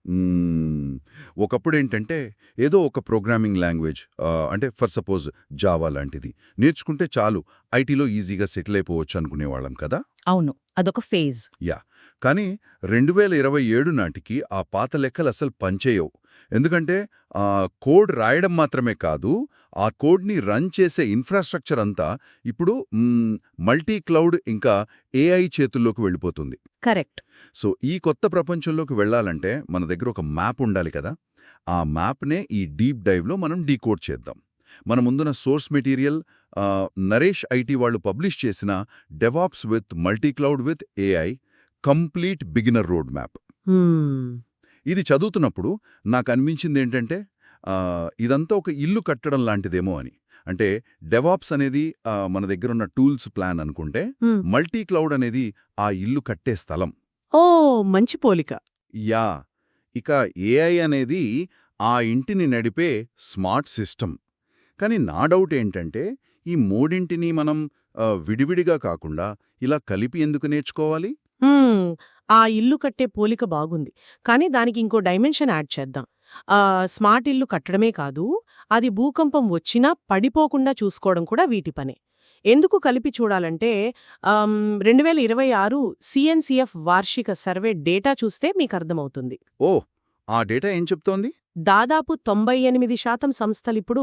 మ్మ్. ఒకప్పుడేంటంటే ఏదో ఒక programming language అంటే ఫర్ సపోజ్ జావా లాంటిది నేర్చుకుంటే చాలు ఐటీలో ఈజీగా సెటిల్ అయిపోవచ్చు అనుకునేవాళ్ళం కదా. అవును, అదొక ఫేజ్. యా, కానీ 2027 నాటికి ఆ పాత లెక్కలు అసలు పనిచేయవు. ఎందుకంటే కోడ్ రాయడం మాత్రమే కాదు, ఆ కోడ్ని రన్ చేసే ఇన్ఫ్రాస్ట్రక్చర్ అంతా ఇప్పుడు మల్టీ క్లౌడ్ ఇంకా ఏఐ చేతుల్లోకి వెళ్ళిపోతుంది. కరెక్ట్. సో ఈ కొత్త ప్రపంచంలోకి వెళ్ళాలంటే మన దగ్గర ఒక మ్యాప్ ఉండాలి కదా. ఆ మ్యాప్నే ఈ డీప్ డైవ్లో మనం డీకోడ్ చేద్దాం. మన ముందున సోర్స్ మెటీరియల్ నరేష్ ఐటీ వాళ్ళు పబ్లిష్ చేసిన DevOps with multicloud with AI complete beginner road map. ఇది చదువుతున్నప్పుడు నాకు అనిపించింది ఏంటంటే ఇదంతా ఒక ఇల్లు కట్టడం లాంటిదేమో అని. అంటే డెవాప్స్ అనేది మన దగ్గరున్న టూల్స్ ప్లాన్ అనుకుంటే, మల్టీ క్లౌడ్ అనేది ఆ ఇల్లు కట్టే స్థలం. ఓ, మంచి పోలిక. యా, ఇక ఏఐ అనేది ఆ ఇంటిని నడిపే స్మార్ట్ సిస్టమ్. కానీ నా డౌట్ ఏంటంటే ఈ మూడింటిని మనం విడివిడిగా కాకుండా ఇలా కలిపి ఎందుకు నేర్చుకోవాలి? ఆ ఇల్లు కట్టే పోలిక బాగుంది, కానీ దానికి ఇంకో డైమెన్షన్ యాడ్ చేద్దాం. స్మార్ట్ ఇల్లు కట్టడమే కాదు, అది భూకంపం వచ్చినా పడిపోకుండా చూసుకోవడం కూడా వీటి పనే. ఎందుకు కలిపి చూడాలంటే 2026 సిఎన్సిఎఫ్ వార్షిక సర్వే డేటా చూస్తే మీకర్థమవుతుంది. ఓ, ఆ డేటా ఏం చెప్తోంది? దాదాపు 98% సంస్థలిప్పుడు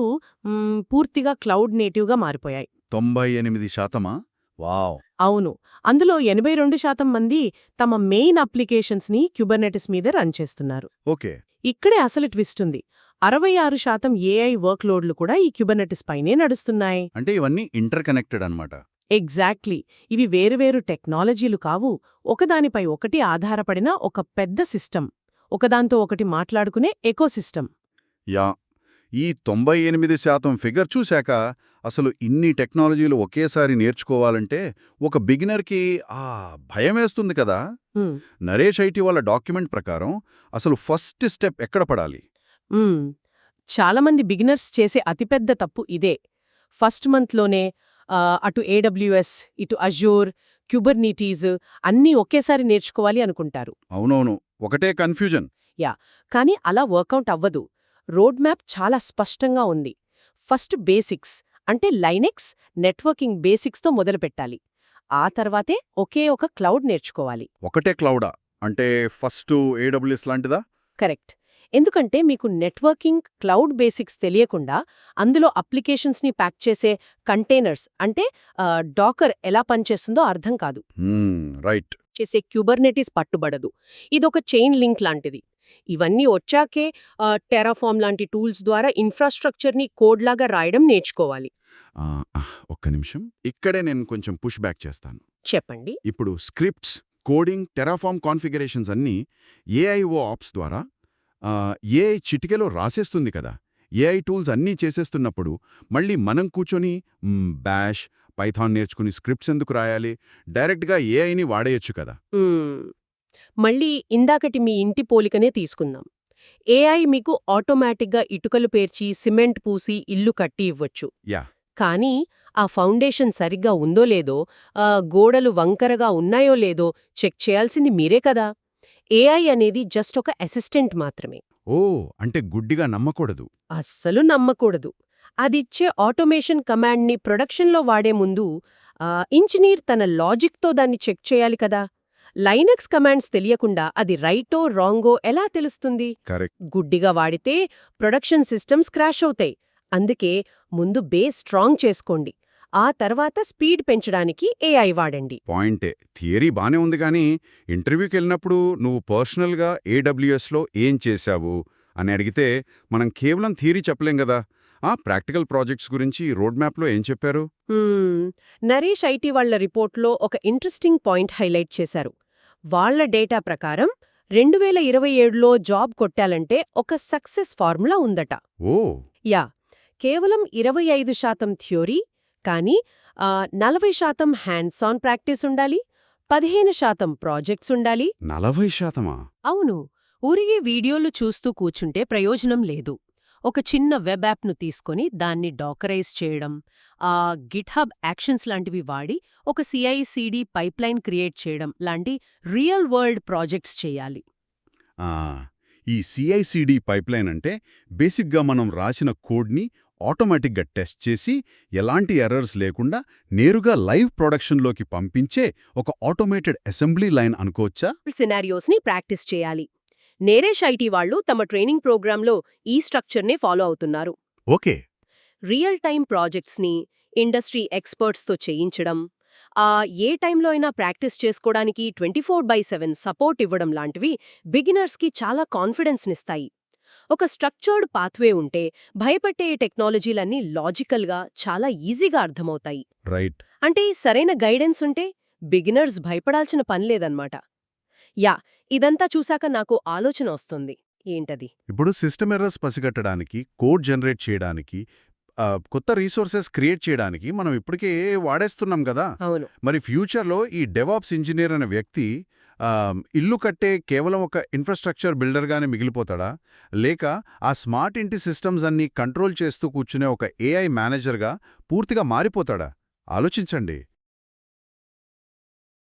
పూర్తిగా క్లౌడ్ నేటివ్గా మారిపోయాయి. 98%? వావ్! అవును, అందులో 82% మంది తమ మెయిన్ అప్లికేషన్స్ని క్యూబర్నెటిస్ మీద రన్ చేస్తున్నారు. ఓకే. ఇక్కడే అసలు ట్విస్ట్ ఉంది. 66% ఏఐ వర్క్లోడ్లు కూడా ఈ క్యూబర్నెటిస్ పైనే నడుస్తున్నాయి. అంటే ఇవన్నీ ఇంటర్ కనెక్టెడ్ అన్నమాట. ఎగ్జాక్ట్లీ. ఇవి వేరువేరు టెక్నాలజీలు కావు, ఒకదానిపై ఒకటి ఆధారపడిన ఒక పెద్ద సిస్టమ్, ఒకదాంతో ఒకటి మాట్లాడుకునే ఎకోసిస్టమ్. యా, ఈ 98% ఫిగర్ చూశాక అసలు ఇన్ని టెక్నాలజీలు ఒకేసారి నేర్చుకోవాలంటే ఒక బిగినర్కి భయమేస్తుంది కదా. నరేష్ ఐటీ వాళ్ళ డాక్యుమెంట్ ప్రకారం అసలు ఫస్ట్ స్టెప్ ఎక్కడ పడాలి? చాలామంది బిగినర్స్ చేసే అతిపెద్ద తప్పు ఇదే. ఫస్ట్ మంత్లోనే అటు ఏడబ్ల్యూఎస్, ఇటు అజూర్, క్యూబర్నీటీస్ అన్నీ ఒకేసారి నేర్చుకోవాలి అనుకుంటారు. అవునవును, ఒకటే కన్ఫ్యూజన్. యా, కానీ అలా వర్కౌట్ అవ్వదు. రోడ్ మ్యాప్ చాలా స్పష్టంగా ఉంది. ఫస్ట్ బేసిక్స్ అంటే లైనెక్స్, నెట్వర్కింగ్ బేసిక్స్తో మొదలుపెట్టాలి. ఆ తర్వాతే ఒకే ఒక క్లౌడ్ నేర్చుకోవాలి. ఒకటే క్లౌడా? అంటే ఫస్ట్ ఏడబ్ల్యూఎస్ లాంటిదా? కరెక్ట్. ఎందుకంటే మీకు నెట్వర్కింగ్, క్లౌడ్ బేసిక్స్ తెలియకుండా అందులో అప్లికేషన్స్ని ప్యాక్ చేసే కంటైనర్స్ అంటే డాకర్ ఎలా పనిచేస్తుందో అర్థం కాదు. రైట్. చేసే క్యూబర్నెటిస్ పట్టుబడదు. ఇదొక చైన్ లింక్ లాంటిది. ఇవన్నీ వచ్చాకే టెరాఫార్మ్ లాంటి టూల్స్ ద్వారా ఇన్ఫ్రాస్ట్రక్చర్ని కోడ్లాగా రాయడం నేర్చుకోవాలి. ఒక్క నిమిషం, ఇక్కడే నేను కొంచెం పుష్ బ్యాక్ చేస్తాను. చెప్పండి. ఇప్పుడు స్క్రిప్ట్స్, కోడింగ్, టెరాఫార్మ్ కాన్ఫిగరేషన్స్ అన్నీ ఏఐఓ ఆప్స్ ద్వారా ఏఐ చిటికెలో రాసేస్తుంది కదా. ఏఐ టూల్స్ అన్నీ చేసేస్తున్నప్పుడు మళ్ళీ మనం కూర్చొని బ్యాష్, పైథాన్ నేర్చుకుని స్క్రిప్ట్స్ ఎందుకు రాయాలి? డైరెక్ట్గా ఏఐని వాడేయొచ్చు కదా. మళ్ళీ ఇందాకటి మీ ఇంటి పోలికనే తీసుకుందాం. ఏఐ మీకు ఆటోమేటిక్గా ఇటుకలు పేర్చి, సిమెంట్ పూసి ఇల్లు కట్టి ఇవ్వచ్చు. యా, కానీ ఆ ఫౌండేషన్ సరిగ్గా ఉందో లేదో, గోడలు వంకరగా ఉన్నాయో లేదో చెక్ చేయాల్సింది మీరే కదా. ఏఐ అనేది జస్ట్ ఒక అసిస్టెంట్ మాత్రమే. ఓ, అంటే గుడ్డిగా నమ్మకూడదు. అస్సలు నమ్మకూడదు. అదిచ్చే ఆటోమేషన్ కమాండ్ని ప్రొడక్షన్లో వాడే ముందు ఇంజనీర్ తన లాజిక్తో దాన్ని చెక్ చేయాలి కదా. లైనక్స్ కమాండ్స్ తెలియకుండా అది రైటో రాంగో ఎలా తెలుస్తుంది? కరెక్ట్. గుడ్డిగా వాడితే ప్రొడక్షన్ సిస్టమ్స్ క్రాష్ అవుతాయి. అందుకే ముందు బేస్ స్ట్రాంగ్ చేసుకోండి, ఆ తర్వాత స్పీడ్ పెంచడానికి ఏఐ వాడండి. పాయింటే. థియరీ బానే ఉంది కానీ ఇంటర్వ్యూకి వెళ్ళినప్పుడు నువ్వు పర్సనల్గా ఏడబ్ల్యూఎస్లో ఏం చేశావు అని అడిగితే మనం కేవలం థియరీ చెప్పలేం కదా. ప్రాక్టికల్ ప్రాజెక్ట్స్ గురించి రోడ్ మ్యాప్లో ఏం చెప్పారు? నరేష్ ఐటీ వాళ్ల రిపోర్ట్లో ఒక ఇంట్రెస్టింగ్ పాయింట్ హైలైట్ చేశారు. వాళ్ల డేటా ప్రకారం 2027లో జాబ్ కొట్టాలంటే ఒక సక్సెస్ ఫార్ములా ఉందట. ఓ యా, కేవలం 25% థ్యోరీ, కానీ 40% హ్యాండ్స్ ఆన్ ప్రాక్టీస్ ఉండాలి, 15% ప్రాజెక్ట్స్ ఉండాలి. 40%? అవును. ఊరిగే వీడియోలు చూస్తూ కూర్చుంటే ప్రయోజనం లేదు. ఒక చిన్న వెబ్ యాప్ను తీసుకొని దాన్ని డాకరైజ్ చేయడం, గిట్హబ్ యాక్షన్స్ లాంటివి వాడి ఒక CI/CD పైప్లైన్ క్రియేట్ చేయడం లాంటి రియల్ వరల్డ్ ప్రాజెక్ట్స్ చేయాలి. ఈ CI/CD పైప్లైన్ అంటే బేసిక్గా మనం రాసిన కోడ్ని ఆటోమేటిక్గా టెస్ట్ చేసి ఎలాంటి ఎర్రర్స్ లేకుండా నేరుగా లైవ్ ప్రొడక్షన్లోకి పంపించే ఒక ఆటోమేటెడ్ అసెంబ్లీ లైన్ అనుకోవచ్చా? సినారియోస్ని ప్రాక్టీస్ చేయాలి. నేరేష్ ఐటీ వాళ్ళు తమ ట్రైనింగ్ ప్రోగ్రాంలో ఈ స్ట్రక్చర్నే ఫాలో అవుతున్నారు. ఓకే. రియల్ టైమ్ ప్రాజెక్ట్స్ని ఇండస్ట్రీ ఎక్స్పర్ట్స్తో చేయించడం, ఏ టైంలో అయినా ప్రాక్టీస్ చేసుకోవడానికి 24/7 సపోర్ట్ ఇవ్వడం లాంటివి బిగినర్స్కి చాలా కాన్ఫిడెన్స్నిస్తాయి. ఒక స్ట్రక్చర్డ్ పాత్వే ఉంటే భయపెట్టే టెక్నాలజీలన్నీ లాజికల్గా చాలా ఈజీగా అర్థమవుతాయి. రైట్. అంటే సరైన గైడెన్స్ ఉంటే బిగినర్స్ భయపడాల్సిన పనిలేదన్నమాట. ఇదంతా చూశాక నాకు ఆలోచన వస్తుంది. ఏంటది? ఇప్పుడు సిస్టమ్ ఎర్రర్స్ పసిగట్టడానికి, కోడ్ జనరేట్ చేయడానికి, కొత్త రీసోర్సెస్ క్రియేట్ చేయడానికి మనం ఇప్పటికే వాడేస్తున్నాం కదా. అవును. మరి ఫ్యూచర్లో ఈ డెవాప్స్ ఇంజనీర్ అనే వ్యక్తి ఇల్లు కట్టే కేవలం ఒక ఇన్ఫ్రాస్ట్రక్చర్ బిల్డర్గానే మిగిలిపోతాడా, లేక ఆ స్మార్ట్ ఇంటి సిస్టమ్స్ అన్నీ కంట్రోల్ చేస్తూ కూర్చునే ఒక AI మేనేజర్గా పూర్తిగా మారిపోతాడా? ఆలోచించండి.